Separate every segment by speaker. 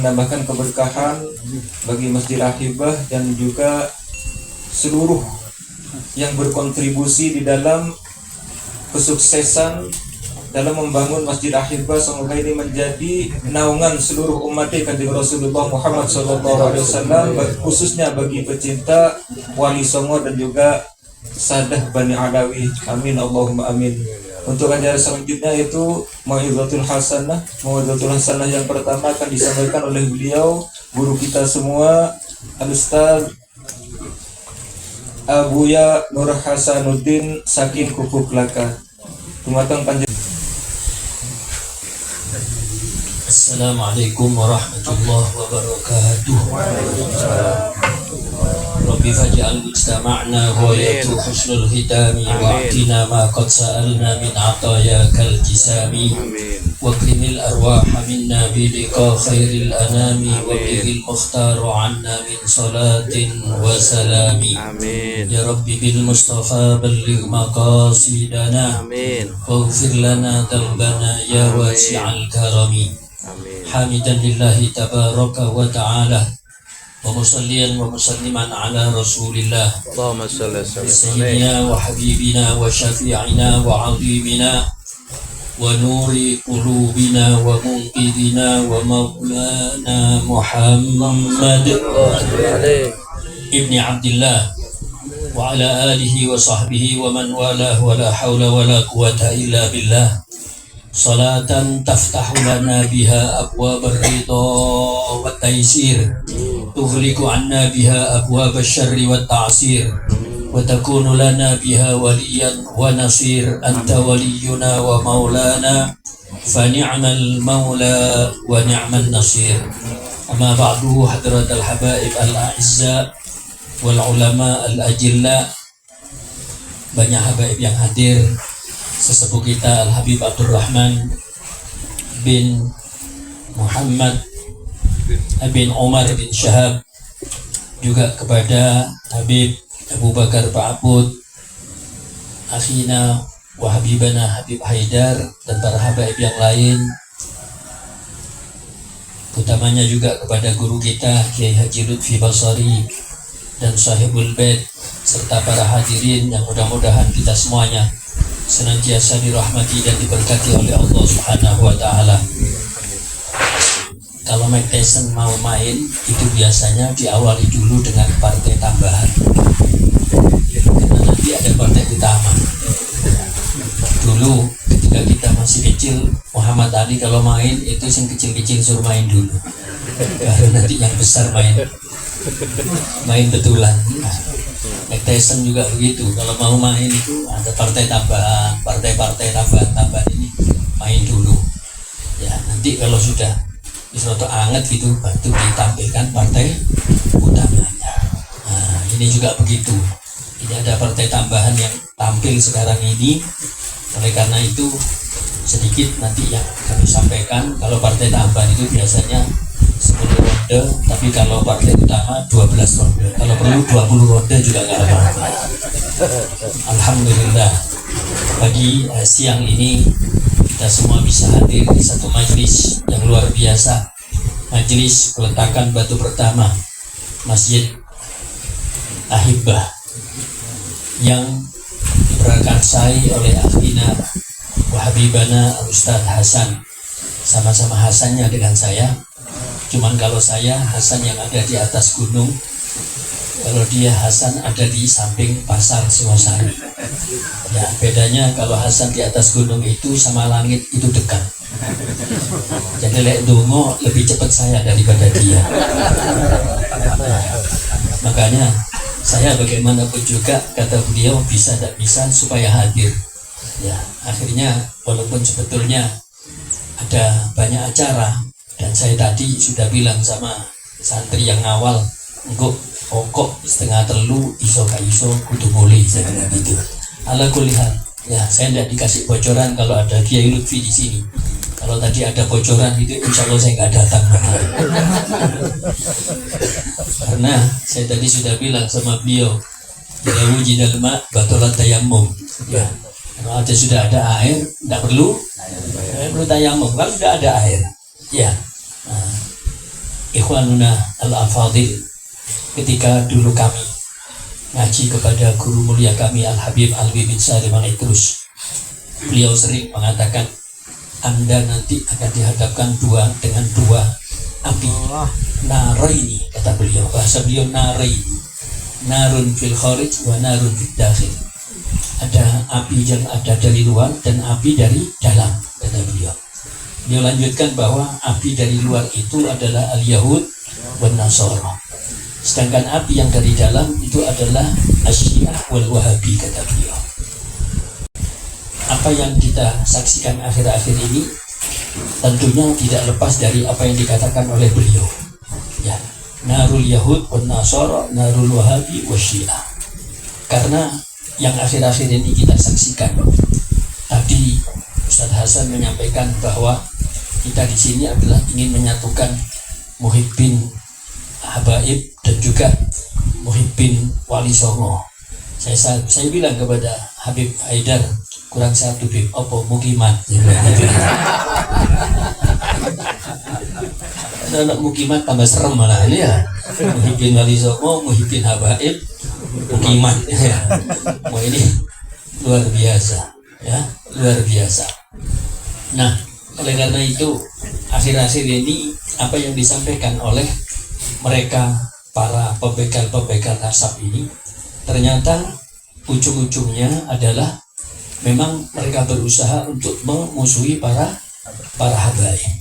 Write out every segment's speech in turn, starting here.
Speaker 1: menambahkan keberkahan bagi Masjid Ahibah dan juga seluruh yang berkontribusi di dalam kesuksesan dalam membangun Masjid Ahibah. Semoga ini menjadi naungan seluruh umat Kanjeng Rasulullah Muhammad SAW, khususnya bagi pecinta Wali Songo dan juga Sadah Bani Alawi. Amin Allahumma amin. Untuk acara selanjutnya itu Mau'izatul Hasanah yang pertama akan disampaikan oleh beliau, guru kita semua, Al-Ustaz Abuya Nur Hasanuddin Sakin Kuku Kelaka. Tumatang panjang.
Speaker 2: Assalamualaikum warahmatullahi wabarakatuh. Rabbi faj'al mujtama'na ghayatu husnul hitami wa'tina ma qad sa'alna min atayakal jisami wa krimil arwaha minna biliqa khairil anami wa bihil mukhtaru anna min salatin wa salami. Ya Rabbi bil Mustafa balligh maqasidana waghfir lana dhanbana ya wasi'al karami. Hamidan lillahi tabaraka wa ta'ala wa musalliyan wa musalliman ala rasulillah
Speaker 3: Allahumma salli ala
Speaker 2: sayyidina wa habibina wa syafi'ina wa azimina wa nuri qulubina wa munqidina wa maulana Muhammad ibni Abdillah wa ala alihi wa sahbihi wa man walah wa la hawla wa la quwata illa billah. Salatan taftahu lana biha abwab ar-ridha wa taysir, tughliqu anna biha abwab asy-syarri wa ta'sir, wa takunu lana biha waliyan wa nasir. Anta waliyuna wa maulana, fa ni'mal maula wa ni'man nasir. Amma ba'du, hadratal habaib al-a'izza wal ulama al-ajilla. Banyak habaib yang hadir, sesepuh kita Al-Habib Abdurrahman bin Muhammad bin Umar bin Syahab, juga kepada Habib Abu Bakar Ba'abud, akhina wa habibana Habib Haidar, dan para habaib yang lain, utamanya juga kepada guru kita Kiai Haji Lutfi Basari dan Sahibul Bait, serta para hadirin yang mudah-mudahan kita semuanya senantiasa dirahmati dan diberkati oleh Allah Subhanahu wa Ta'ala. Kalau Mike Tyson mau main, itu biasanya diawali dulu dengan partai tambahan, karena nanti ada partai utama. Dulu ketika kita masih kecil, Muhammad Ali kalau main itu yang kecil-kecil suruh main dulu, baru nanti yang besar main betulan. Mike Tyson juga begitu, kalau mau main itu ada partai tambahan, partai tambahan ini main dulu. Ya nanti kalau sudah roto anget gitu, baru ditampilkan partai utamanya. Nah ini juga begitu. Ini ada partai tambahan yang tampil sekarang ini. Oleh karena itu sedikit nanti yang kami sampaikan. Kalau partai tambahan itu biasanya 10 ronde, tapi kalau partai utama 12 ronde. Kalau perlu 20 ronde juga nggak apa-apa. Alhamdulillah, pagi siang ini kita semua bisa hadir di satu majelis yang luar biasa. Majelis peletakan batu pertama Masjid Ahibah yang diprakarsai oleh akhina wa habibana Ustaz Hasan. Sama-sama Hasannya dengan saya. Cuman kalau saya Hasan yang ada di atas gunung, kalau dia Hasan ada di samping pasar Singosari. Ya bedanya kalau Hasan di atas gunung itu sama langit itu dekat. Jadi lek dongo lebih cepat saya daripada dia. Makanya saya bagaimanapun juga, kata beliau, bisa tidak bisa supaya hadir. Ya akhirnya walaupun sebetulnya ada banyak acara, dan saya tadi sudah bilang sama santri yang awal, engkau pokok setengah telu iso kudu boleh, saya bilang gitu. Ala kulihat, ya saya tidak dikasih bocoran kalau ada Kiai Lutfi di sini. Kalau tadi ada bocoran itu, insya Allah saya nggak datang. Karena saya tadi sudah bilang sama beliau, bila wujidal ma batolat tayammum. Ya, kalau sudah ada air, tidak perlu tayamum. Kalau sudah ada air, ya. Nah, ikhwanuna al-afadil, ketika dulu kami ngaji kepada guru mulia kami Al-Habib Alwi bin Salim Al-Idrus, beliau sering mengatakan, Anda nanti akan dihadapkan dengan dua api, naraini, kata beliau, bahasa beliau naraini, narun fil kharij wa narun fil dakhil. Ada api yang ada dari luar dan api dari dalam, kata beliau. Beliau lanjutkan bahwa api dari luar itu adalah al-Yahud wa Nasara, sedangkan api yang dari dalam itu adalah Asyiah wal Wahabi, kata beliau. Apa yang kita saksikan akhir-akhir ini tentunya tidak lepas dari apa yang dikatakan oleh beliau, ya, narul Yahud wa Nasara, narul Wahabi wa Syiah. Karena yang akhir-akhir ini kita saksikan, tadi Ustadz Hasan menyampaikan bahwa kita di sini adalah ingin menyatukan muhibbin habaib dan juga muhibbin wali songo. Saya bilang kepada Habib Haidar, kurang satu Bib, opo mukimat. Anak mukimat tambah serem malah ini ya. Muhibbin wali songo, muhibbin habaib, mukimat. Mau ini luar biasa, ya, luar biasa. Nah, oleh karena itu akhir-akhir ini apa yang disampaikan oleh mereka para pembegal nasab ini ternyata ujung-ujungnya adalah memang mereka berusaha untuk memusuhi para habaib.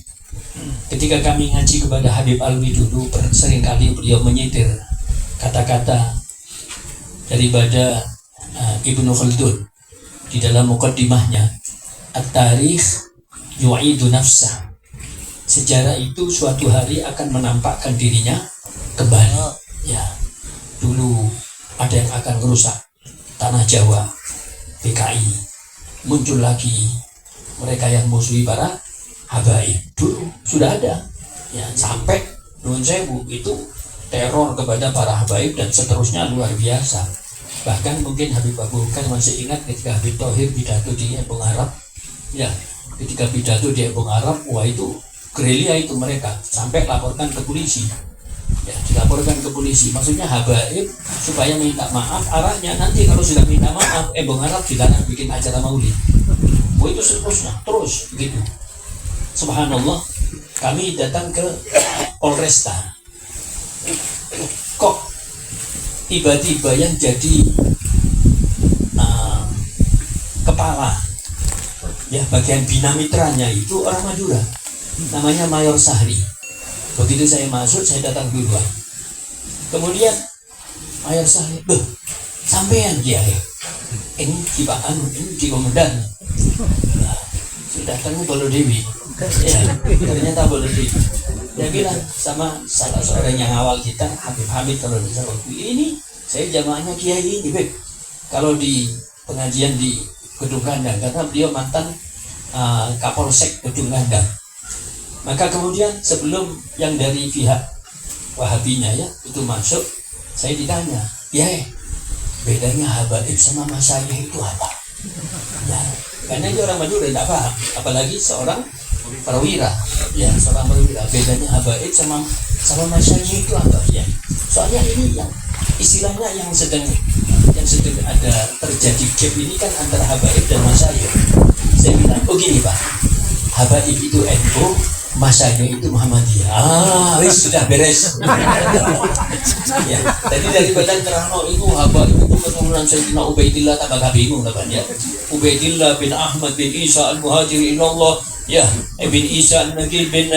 Speaker 2: Ketika kami ngaji kepada Habib Alwi dulu, seringkali beliau menyitir kata-kata daripada Ibnu Khaldun di dalam muqaddimahnya, at-tarikh yu'idu nafsah, sejarah itu suatu hari akan menampakkan dirinya kembali. Ya, dulu ada yang akan merusak tanah Jawa, PKI, muncul lagi mereka yang musuhi para habaib. Dulu sudah ada, ya, sampai Nun Sewu itu teror kepada para habaib dan seterusnya luar biasa. Bahkan mungkin Habib Abu Bakar masih ingat ketika Habib Thohir pidato di Embong Arab, ya, ketika pidato di Embong Arab, wah itu gerilya itu mereka sampai laporkan ke polisi, ya, dilaporkan ke polisi. Maksudnya habaib supaya minta maaf, arahnya nanti kalau sudah minta maaf Embong Arab dilarang bikin acara maulid. Oh itu seterusnya terus begitu. Subhanallah, kami datang ke Polresta, kok tiba-tiba yang jadi kepala, ya, bagian bina mitranya itu orang Madura, namanya Mayor Sahri. Begitu saya masuk, saya datang duluan. Kemudian Mayor Sahri, sampean Kiai, ini Cipaan, ini di Komandan. Nah, saya datangnya Bolo Dewi, ya, ternyata Bolo Dewi. Dia bilang sama salah seorang yang awal kita, Habib Hamid, kalau bisa waktu ini saya jamaahnya Kiai ini, Beb. Kalau di pengajian di Gedung Kandang, karena beliau mantan Kapolsek Gedung Kandang. Maka kemudian sebelum yang dari pihak Wahabinya, ya, itu masuk, saya ditanya, ya, bedanya habaib sama masayih itu apa? Ya, karena dia orang Madura tidak paham, apalagi seorang perwira, ya, seorang perwira, bedanya habaib sama masayih itu apa? Ya, soalnya ini yang istilahnya yang sedang ada terjadi gap ini kan antara habaib dan masayih. Saya bilang, oh gini Pak, habaib itu NU, masayih itu Muhammadiyah. Wis sudah beres. Ya, jadi daripada terano itu habaib itu keturunan Sayyidina Ubaidillah, tambah bingung kan ya. Ubaidillah bin Ahmad bin Isa al-Muhajir ilallah, ya, bin Isa al-Nagil bin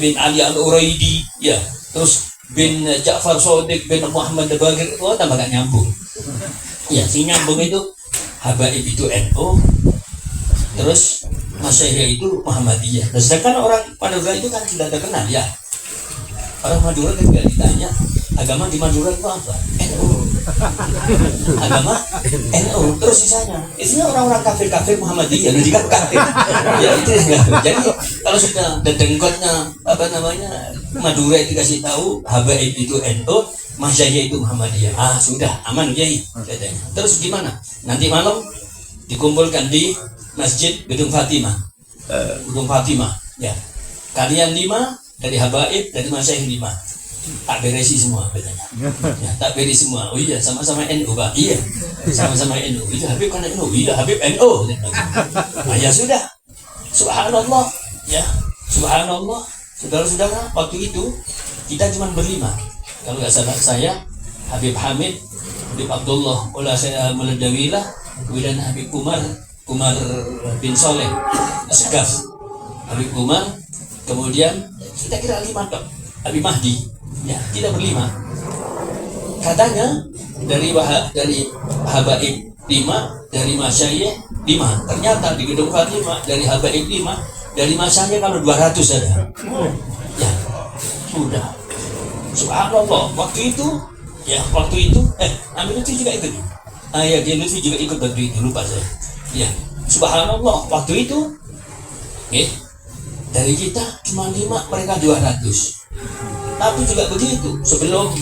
Speaker 2: bin Ali al-Uraidi, ya, terus bin Ja'far Shadiq bin Muhammad al-Baqir, itu tambah gak nyambung. Ya, si nyambung itu habaib itu NU, terus masayih itu Muhammadiyah. Nah, sedangkan orang Madura itu kan sudah terkenal, ya. Orang Madura ketika ditanya agama di Madura itu apa? NU. Agama NU. Terus isinya orang-orang kafir Muhammadiyah, jadi kan kafir. Ya itu ya. Jadi kalau sudah dedengkotnya Madura itu kasih tahu habaib itu NU, masayih itu Muhammadiyah. Ah sudah aman Kiai katanya. Terus gimana? Nanti malam dikumpulkan di Masjid Gedung Fatimah. Gedung Fatimah, ya. Kalian 5 dari habaib, dari masyayikh 5. Tak beresi semua katanya. Ya, tak beresi semua. Oh iya, sama-sama NU Pak. Iya, sama-sama NU. Itu Habib kan NU. Iya, Habib NU. Nah, ya sudah. Subhanallah. Ya, subhanallah. Saudara-saudara, waktu itu kita cuma berlima. Kalau nggak salah saya, Habib Hamid, Habib Abdullah, Olah saya Meladawilah, kemudian Habib Umar bin Soleh, Segaf, Habib Umar, kemudian kita kira 5 dok. Habib Mahdi. Ya, kita berlima. Katanya dari habaib 5, dari masyayikh 5. Ternyata di gedung Fatimah dari habaib 5, dari masyayikh kalau 200 ada. Ya, sudah. Subhanallah. Waktu itu Amir Lutfi juga ikut. Ya, dia Lutfi juga ikut waktu itu, lupa saya. Ya, subhanallah. Waktu itu, dari kita cuma 5, mereka 200. Tapi juga begitu, sebelum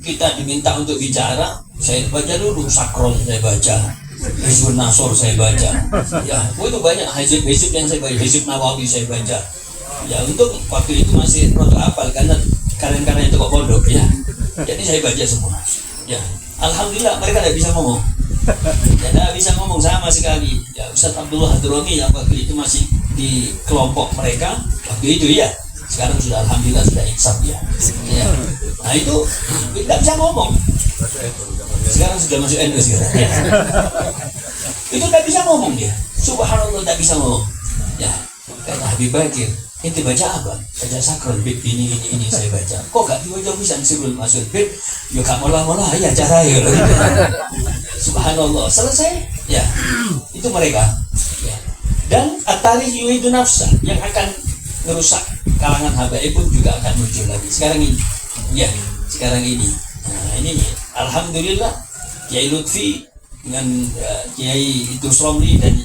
Speaker 2: kita diminta untuk bicara, saya baca dulu Sakron, saya baca Hizbun Nasor, saya baca. Ya, itu banyak hizb yang saya baca, Hizb Nawawi saya baca. Ya, untuk waktu itu masih roto apal karena itu kok pondok ya. Jadi saya baca semua. Ya, alhamdulillah mereka tidak bisa ngomong. Tidak bisa ngomong sama sekali. Ya, Ustaz Abdullah Hadroni yang waktu itu masih di kelompok mereka waktu itu ya. Sekarang sudah alhamdulillah sudah insaf ya. Nah itu tidak bisa ngomong. Sekarang sudah masuk NU sekarang. Ya. Itu tidak bisa ngomong dia. Subhanallah tidak bisa ngomong. Ya, kata Habib Bakir, ente baca apa? Baca Sakron, Bib ini saya baca. Kok gak dibaca bisa sebelum masuk Bib? Ya gak mola ya cara ya. Subhanallah. Selesai. Ya, itu mereka. Ya. Dan at-tarikh yuhidu nafsa yang akan merusak kalangan habaib pun juga akan muncul lagi sekarang ini. Ya, sekarang ini. Nah, ini alhamdulillah Kiai Lutfi dengan Kiai Idrus Romli dan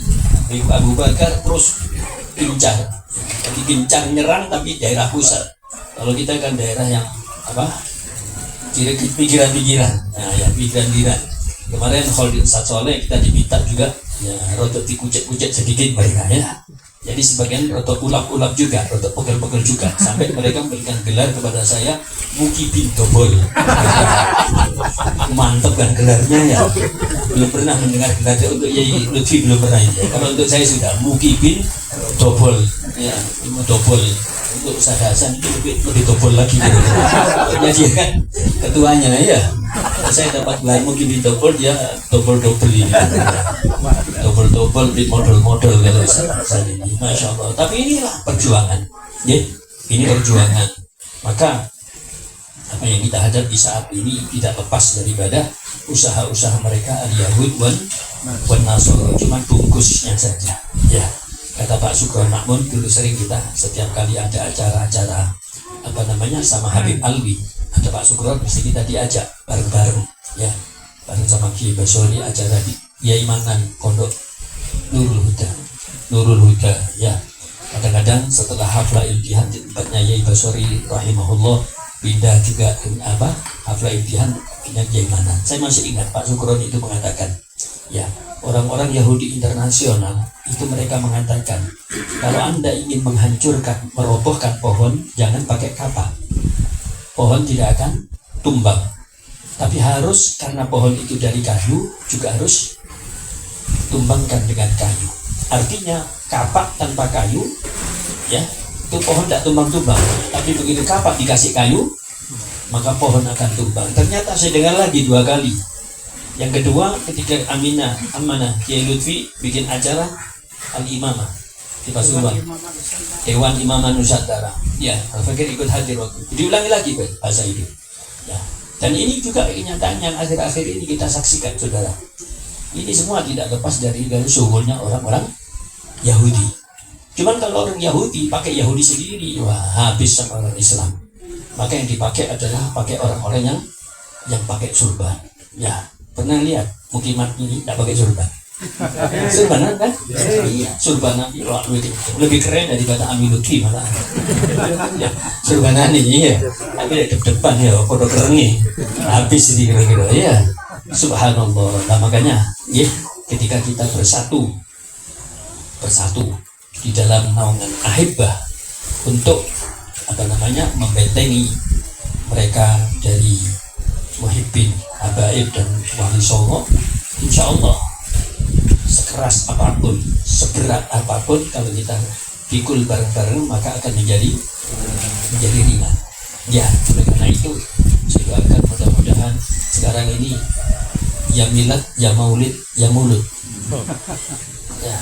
Speaker 2: Abu Bakar terus gencar. Jadi gencar nyerang tapi daerah pusat. Kalau kita kan daerah yang pikiran-pikiran. Nah, ya pikiran-pikiran. Kemarin Khalid Satsoleh kita diminta juga ya rotot dikucek-kucek sedikit mereka ya. Jadi sebagian rotok ulap-ulap juga, rotok pegel-pegel juga. Sampai mereka memberikan gelar kepada saya Muki bin Dobol. Mantap kan gelarnya ya. Belum pernah mendengar gelarnya untuk Yai Lutfi, belum pernah ya. Kalau untuk saya sudah Muki bin Dobol. Ya, Dobol. Untuk Ustaz Hasan itu lebih dobol lagi gitu. Jadi kan ketuanya ya. Saya dapat gelar Muki bin Dobol, dia dobol-dobol ini. Double model kalau saat ini, masya Allah. Tapi inilah perjuangan, ya. Ini perjuangan. Maka apa yang kita hadapi saat ini tidak lepas daripada usaha-usaha mereka al-Yahud wan Nasr, cuma bungkusnya saja. Ya, kata Pak Sugron Makmun dulu sering kita setiap kali ada acara-acara sama Habib Alwi, ada Pak Sugron mesti kita diajak bareng-bareng, ya, bareng sama Kiai Basori acara di Yaimanan Pondok Nurul Huda ya. Kadang-kadang setelah haflah imtihan di tempatnya Yai Basori rahimahullah pindah juga haflah imtihan pindah Yaimanan. Saya masih ingat Pak Sukron itu mengatakan ya, orang-orang Yahudi internasional itu mereka mengatakan kalau Anda ingin menghancurkan, merobohkan pohon jangan pakai kapak, pohon tidak akan tumbang, tapi harus karena pohon itu dari kayu juga harus tumbangkan dengan kayu. Artinya kapak tanpa kayu ya itu pohon tidak tumbang-tumbang, tapi begitu kapak dikasih kayu maka pohon akan tumbang. Ternyata saya dengar lagi 2 kali. Yang kedua ketika Amanah Kiai Lutfi bikin acara Al-Imamah di Pasuruan, Dewan Imamah Nusantara ya, Al-Fakir ikut hadir waktu diulangi lagi bahasa itu ya. Dan ini juga kenyataan yang akhir-akhir ini kita saksikan saudara. Ini semua tidak lepas dari suhulnya orang-orang Yahudi. Cuman kalau orang Yahudi pakai Yahudi sendiri, wah habis sama orang Islam. Maka yang dipakai adalah pakai orang-orang yang pakai surban. Ya, pernah lihat mukimat ini tidak pakai surban? Surbanan kan? Iya, surbanan lebih keren daripada Amir Lutfi malah. Ya, surbanan ini ya, tapi depan ya, kodok kerengi, habis ini kira-kira ya. Subhanallah. Nah makanya ya, ketika kita bersatu di dalam naungan ahibah untuk membentengi mereka dari muhibbin habaib dan wali songo. Insya Allah sekeras apapun, seberat apapun, kalau kita pikul bareng-bareng maka akan menjadi ringan. Ya, oleh karena itu saya doakan mudah-mudahan sekarang ini ya milad, ya maulid, ya mulut. Ya,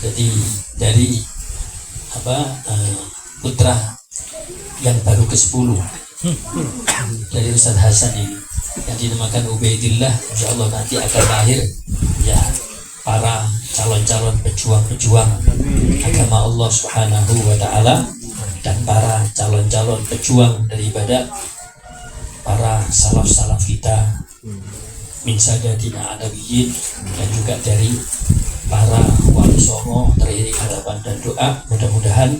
Speaker 2: jadi dari putra yang baru ke-10 dari Ustaz Hasan ini yang dinamakan Ubaidillah, insya Allah nanti akan lahir ya para calon-calon pejuang-pejuang agama Allah Subhanahu wa Ta'ala, dan para calon-calon pejuang daripada para salaf-salaf kita min sadatina alawiyin, dan juga dari para wali songo teriring harapan dan doa. Mudah-mudahan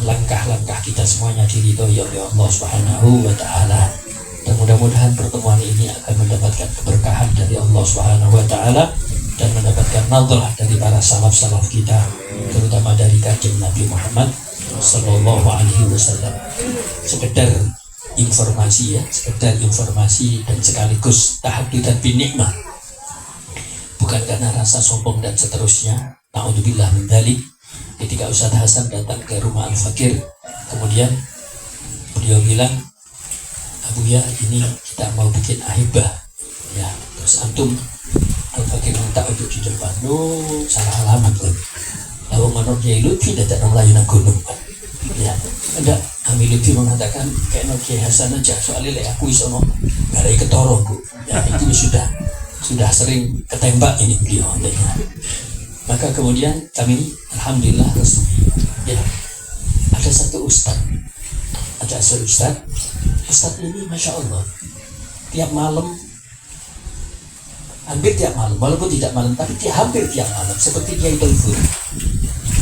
Speaker 2: langkah-langkah kita semuanya diridhoi oleh Allah Subhanahu wa Ta'ala, dan mudah-mudahan pertemuan ini akan mendapatkan keberkahan dari Allah Subhanahu wa Ta'ala dan mendapatkan nadhlah dari para salaf-salaf kita, terutama dari Kanjeng Nabi Muhammad Sallallahu Alaihi Wasallam. Sekedar informasi dan sekaligus tahaddutan bin nikmah, bukan karena rasa sombong dan seterusnya. Na'udzubillah min dzalik. Ketika Ustaz Hasan datang ke rumah Al-Fakir, kemudian beliau bilang, Abu ya, ini kita mau bikin ahibah ya, terus antum Al-Fakir minta untuk di depan. Salah alamat kan. Lalu menurut Kiai Lutfi datang Melayu gunung ya, enggak. Ami Lutfi mengatakan kayak Kiai Hasan aja, soalnya aku isono garai ketorong bu ya, itu sudah sering ketembak ini beliau adanya. Maka kemudian kami alhamdulillah resmi ya, ada satu ustaz ini masya Allah hampir tiap malam, walaupun tidak malam tapi hampir tiap malam, seperti Kiai Taifur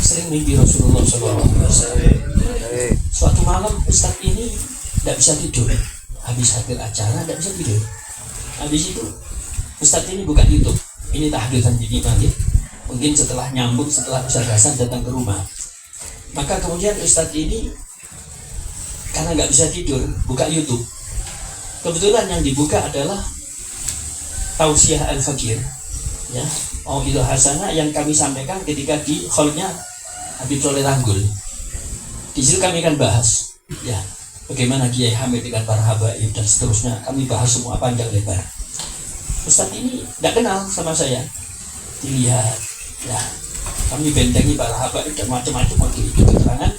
Speaker 2: sering mimpi Rasulullah SAW. Suatu malam ustaz ini tidak bisa tidur, habis hadir acara tidak bisa tidur. Habis itu ustaz ini bukan YouTube, ini tahaddutan bin nikmah ya. Mungkin setelah Ustaz Hasan datang ke rumah, maka kemudian ustaz ini karena nggak bisa tidur buka YouTube. Kebetulan yang dibuka adalah Tausiah Al-Fakir ya, Mau'idhah Hasanah yang kami sampaikan ketika di hallnya Habib Soleh Ranggul. Di situ kami akan bahas ya bagaimana Kiai Hamid dengan para habaib dan seterusnya. Kami bahas semua panjang lebar. Ustadz ini tidak kenal sama saya, dilihat ya, kami bentengi para habaib dan macam-macam waktu itu keterangan.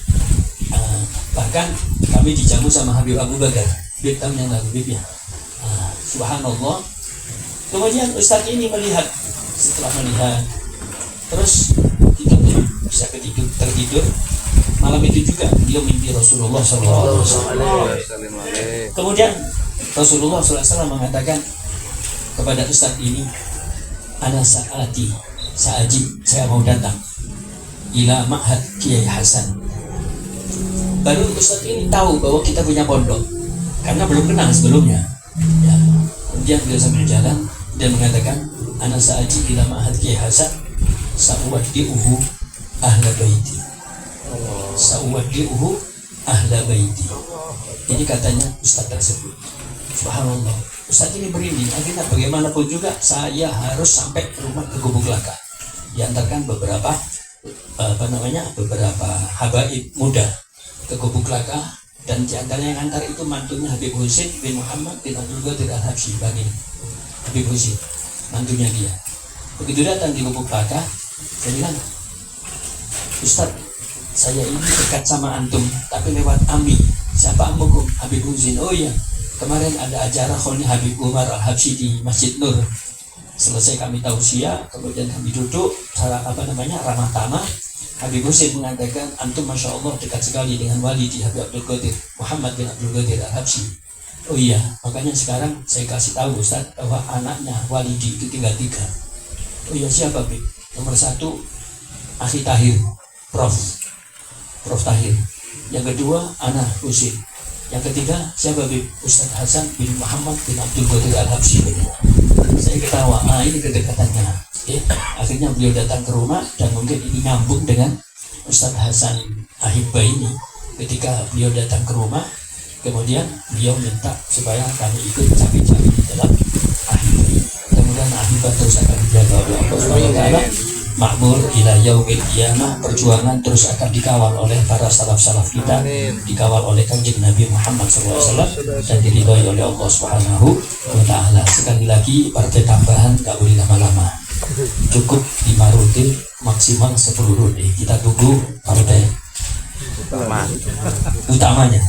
Speaker 2: Bahkan kami dijamu sama Habib Abu Bakar Habib tahun yang lalu, Habib ya. Subhanallah. Kemudian Ustadz ini setelah melihat terus bisa tertidur. Malam itu juga beliau mimpi Rasulullah SAW. Kemudian Rasulullah SAW mengatakan kepada Ustadz ini, ana sa'ati saya mau datang ila ma'had Kiai Hasan. Baru Ustadz ini tahu bahwa kita punya pondok karena belum kenal sebelumnya ya. Kemudian beliau sambil jalan dan mengatakan, ana sa'ati ila ma'had Kiai Hasan sa'uwaddi'uhu ahla baiti. Sa'uwaddi'uhu ahla baiti. Ini katanya Ustadz tersebut. Subhanallah. Ustadz ini berinding, akhirnya bagaimanapun juga saya harus sampai ke rumah ke Gubuk Laka. Diantarkan beberapa habaib muda ke Gubuk Laka, dan diantaranya yang antar itu mantunya Habib Husin bin Muhammad bin Abdul Qadir Al-Habsyi. Habib Husin, mantunya dia. Begitu datang di Gubuk Laka, saya bilang, Ustadz, saya ini dekat sama antum, tapi lewat Ami. Siapa amukum? Habib Husin. Oh iya, kemarin ada acara kholnya Habib Umar Al-Habsyi di Masjid Nur. Selesai kami tausiah, kemudian kami duduk ramah tamah. Habib Husin mengatakan, antum masya Allah dekat sekali dengan walidi Habib Abdul Qadir Muhammad bin Abdul Qadir Al-Habsyi. Oh iya, makanya sekarang saya kasih tahu Ustaz bahwa anaknya walidi itu tinggal 3. Oh iya, siapa Bib? Nomor 1 Akhi Tahir, Prof Tahir. Yang kedua anak Husin. Yang ketiga siapa Bib? Ustaz Hasan bin Muhammad bin Abdul Qadir Al-Habsyi. Saya ketawa, ini kedekatannya ya. Akhirnya beliau datang ke rumah, dan mungkin ini nyambung dengan Ustaz Hasan Ahibba ini. ketika beliau datang ke rumah, kemudian beliau minta supaya kami ikut cabai-cabai di dalam ahibah. Kemudian ahibah terus akan dijaga oleh Allah Subhanahu wa taala, makmur ila yaumil qiyamah, perjuangan terus akan dikawal oleh para salaf-salaf kita, dikawal oleh Kanjeng Nabi Muhammad SAW dan diridhoi oleh Allah Subhanahu wa taala. Sekali lagi, partai tambahan gak boleh lama-lama, cukup 5 rute, maksimal 10 rute. Kita tunggu partai utamanya.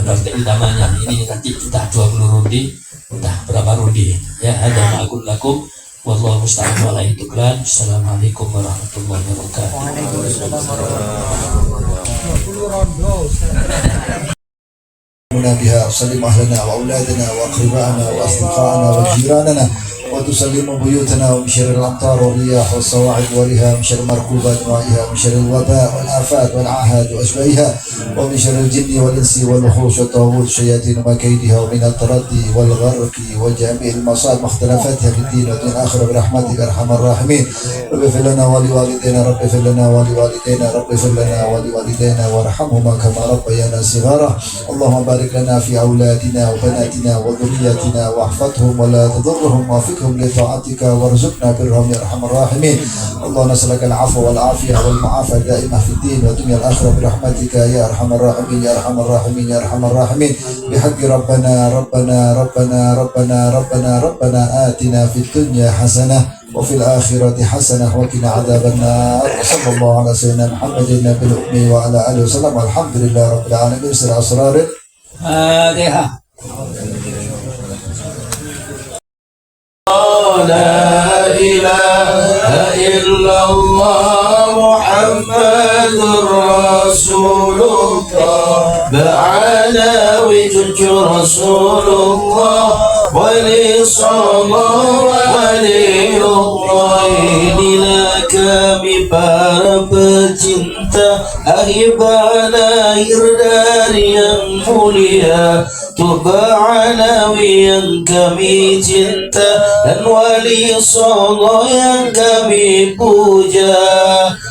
Speaker 2: Partai utamanya ini nanti entah 20 rute, entah berapa rute ya. Ada ma'akul lakum wallahu musta'an wa alaihi tuklan. Assalamualaikum warahmatullahi wabarakatuh.
Speaker 3: بها وسلم أهلنا وأولادنا وأقربائنا وأصدقائنا وجيراننا وتسلم بيوتنا ومن شر الأمطار والرياح والصواعق ورها، من شر مركوبات أنواعها، من شر الوباء والآفات والعاهات وأشباهها، ومن شر الجن والإنس والوحوش والطاغوت الشياطين ومكيدها، ومن التردي والغرق وجميع المصائب واختلافاتها في الدين والدين الآخرة برحمتك أرحم الراحمين. رب اغفر لنا ولوالدينا، رب اغفر لنا ولوالدينا، رب اغفر لنا ولوالدينا وارحمهما كما ربيانا صغارا. اللهم بارك لنا في أولادنا وبناتنا وذرياتنا واحفظهم ولا تضرهم ووفقهم لطاعتك وارزقنا برهم يا ارحم الراحمين. اللهم نسألك العفو والعافية والمعافاة دائمة في الدين والدنيا الآخرة برحمتك يا ارحم الراحمين يا ارحم الراحمين يا ارحم الراحمين. بحق ربنا ربنا ربنا ربنا ربنا ربنا آتنا في الدنيا حسنة وفي الآخرة حسنة وقنا عذاب النار. صلى الله على سيدنا محمد النبي الأمي وعلى آله وسلم. الحمد لله رب العالمين. سر أسرار
Speaker 2: الفاتحة.
Speaker 4: لا إله إلا الله محمد رسول الله بعلى وجه رسول الله ولي صلاة ولي الله. Inilah kami para pecinta ahibah lahir dari yang mulia, Tuba Alawi yang kami cinta dan wali songo yang kami puja.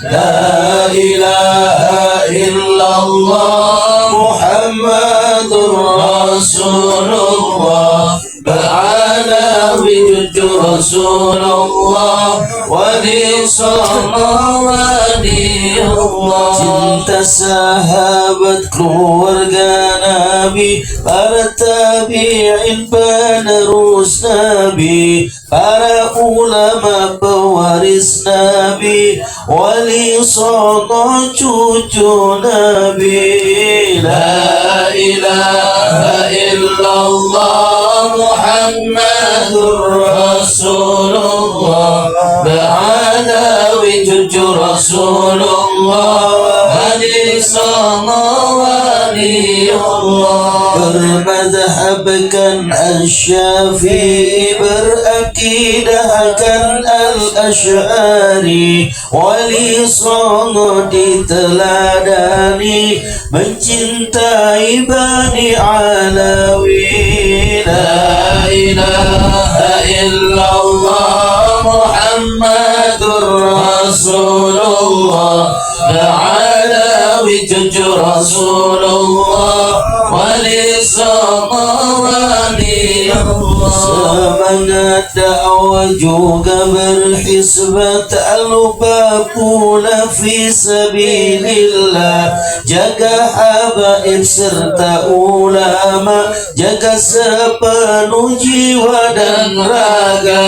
Speaker 4: La ilaha illallah Muhammadur Rasulullah Ba'alawi jujur Rasulullah wali songo wali Allah. Cinta sahabat keluarga Nabi, para tabi'in penerus Nabi, para ulama pewaris Nabi, wali songo cucu Nabi. La ilaha illallah Muhammadur Rasulullah Ba'alawi jujur Rasulullah wali songo wali Allah. Bermadhabkan Asy-Syafi'i, berakidahkan Al-Asy'ari, wali songo diteladani, mencintai Bani Alawi. La ilaha illallah Muhammadur Rasulullah Ba'alawi jujur Rasulullah wali songo wali Allah. Semangat dakwah juga berhisbat, al-luba pula fi sabilillah, jaga habaib serta ulama, jaga sepenuh jiwa dan raga.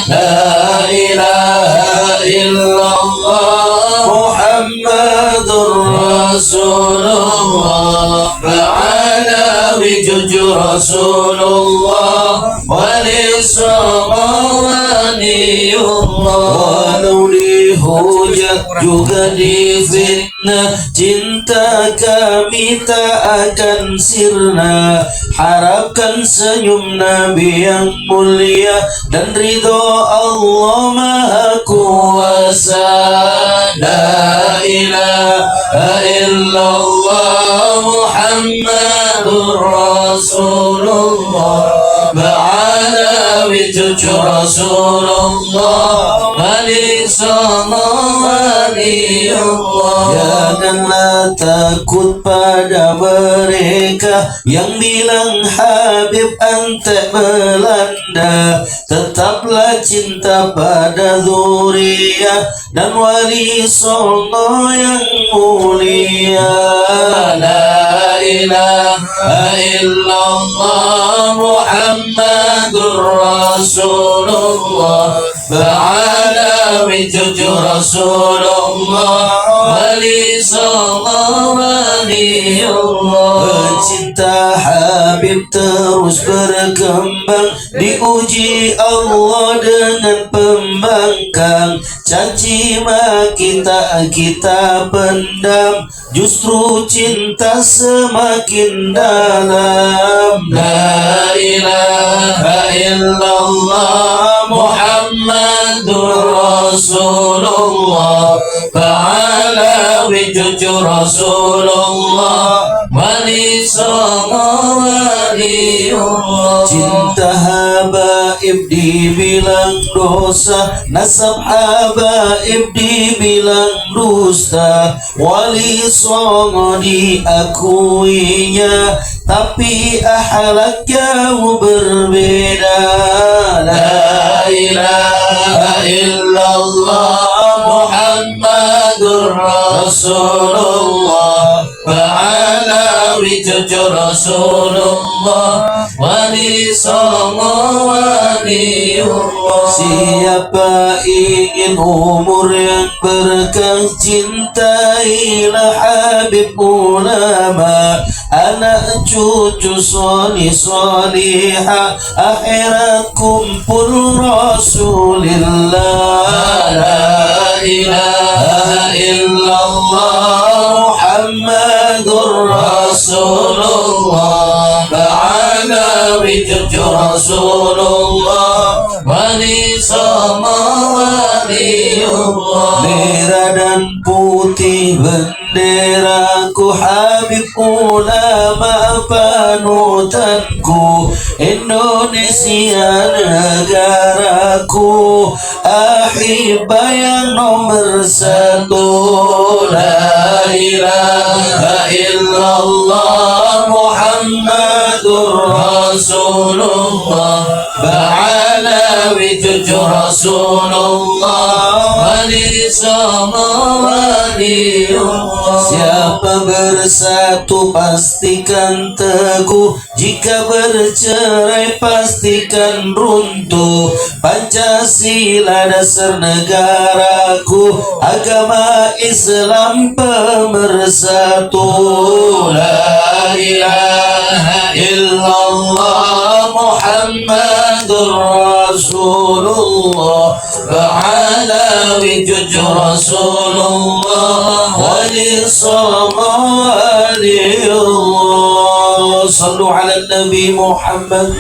Speaker 4: La ilaha illallah Muhammadur Rasulullah Ba'alawi jujur Rasulullah wali songo wali Allah. Walau dihujat juga difitnah, cinta kami tak akan sirna. Harapkan senyum Nabi yang mulia dan ridho Allah Maha Kuasa. La ilaha illallah Muhammadur Rasulullah Ba'alawi jujur Rasulullah wali songo waliyullah.
Speaker 5: Janganlah takut pada mereka yang bilang Habib ente melanda. Tetaplah cinta pada zuriyah dan wali songo yang mulia.
Speaker 4: La ilaha illallah Muhammadur Rasulullah. Ba'alawi jujur Rasulullah. Wali songo waliyullah.
Speaker 5: Cinta Habib terus berkembang, diuji Allah dengan pembangkang. Caci maki tak kita pendam, justru cinta semakin dalam.
Speaker 4: La ilaha illallah Muhammadur Rasulullah. Ba'alawi jujur Rasulullah. Wali songo waliyullah.
Speaker 5: Cinta habaib dibilang dosa, nasab habaib dibilang dusta. Wali songo diakuinya, tapi akhlak jauh berbeda.
Speaker 4: La ilaha illallah Muhammadur Rasulullah. Ba'alawi jujur Rasulullah. Wali songo waliyullah.
Speaker 5: Siapa ingin umur yang berkah, cintailah Habib ulama. Anak cucu solih solihah, akhirat kumpul Rasulillah.
Speaker 4: La ilaha illallah Muhammadur Rasulullah. Ba'alawi jujur Rasulullah. Wali songo waliyullah.
Speaker 5: Merah dan putih benderaku, Habib ulama panutanku. Indonesia negaraku, ahibah yang nomor satu.
Speaker 4: La ilaha illallah Muhammadur Rasulullah. Ba'alawi jujur Rasulullah. Wali songo waliyullah.
Speaker 5: Siapa bersatu pastikan teguh, jika bercerai pastikan runtuh. Pancasila dasar negaraku, agama Islam pemersatu.
Speaker 4: La ilaha illallah Muhammadur Rasulullah. Ba'alawi jujur Rasulullah. Wali songo waliyullah.
Speaker 5: Sallu ala Nabi Muhammad.